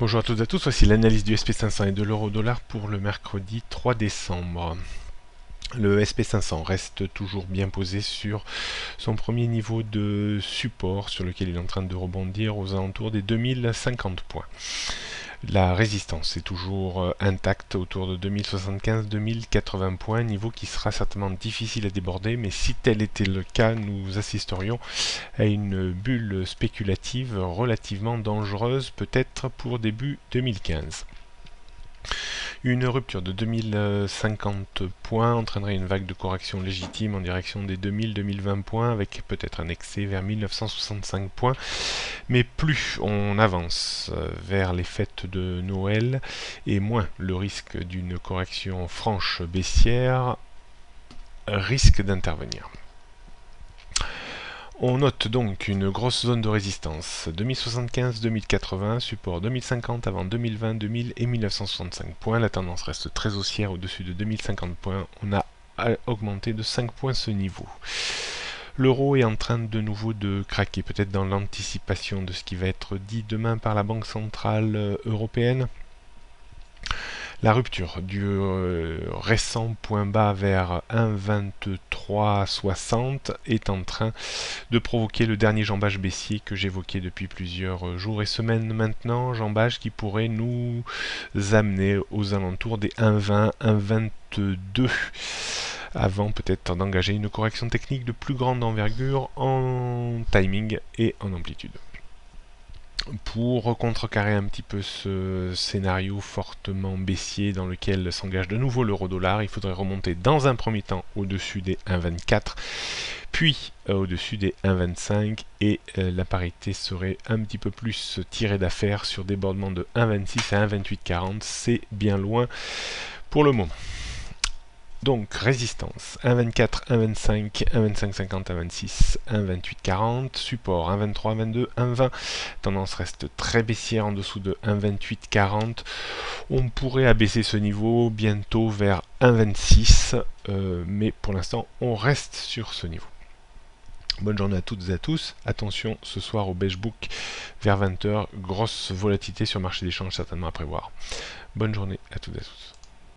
Bonjour à toutes et à tous, voici l'analyse du SP500 et de l'euro-dollar pour le mercredi 3 décembre. Le SP500 reste toujours bien posé sur son premier niveau de support sur lequel il est en train de rebondir aux alentours des 2050 points. La résistance est toujours intacte autour de 2075-2080 points, niveau qui sera certainement difficile à déborder, mais si tel était le cas, nous assisterions à une bulle spéculative relativement dangereuse, peut-être pour début 2015. Une rupture de 2050 points entraînerait une vague de correction légitime en direction des 2000-2020 points, avec peut-être un excès vers 1965 points. Mais plus on avance vers les fêtes de Noël, et moins le risque d'une correction franche baissière risque d'intervenir. On note donc une grosse zone de résistance, 2075-2080, support 2050 avant 2020, 2000 et 1965 points. La tendance reste très haussière au-dessus de 2050 points. On a augmenté de 5 points ce niveau. L'euro est en train de nouveau de craquer, peut-être dans l'anticipation de ce qui va être dit demain par la Banque Centrale Européenne. La rupture du récent point bas vers 1,2360 est en train de provoquer le dernier jambage baissier que j'évoquais depuis plusieurs jours et semaines maintenant, jambage qui pourrait nous amener aux alentours des 1,20, 1,22 avant peut-être d'engager une correction technique de plus grande envergure en timing et en amplitude. Pour contrecarrer un petit peu ce scénario fortement baissier dans lequel s'engage de nouveau l'euro-dollar, il faudrait remonter dans un premier temps au-dessus des 1,24, puis au-dessus des 1,25 et la parité serait un petit peu plus tirée d'affaire sur débordement de 1,26 à 1,2840. C'est bien loin pour le moment. Donc résistance 1,24, 1,25, 1,2550, 1,26, 1,2840, support 1,23, 22, 1,20. Tendance reste très baissière en dessous de 1,2840. On pourrait abaisser ce niveau bientôt vers 1,26, mais pour l'instant on reste sur ce niveau. Bonne journée à toutes et à tous. Attention ce soir au Beige Book vers 20h. Grosse volatilité sur le marché d'échange certainement à prévoir. Bonne journée à toutes et à tous.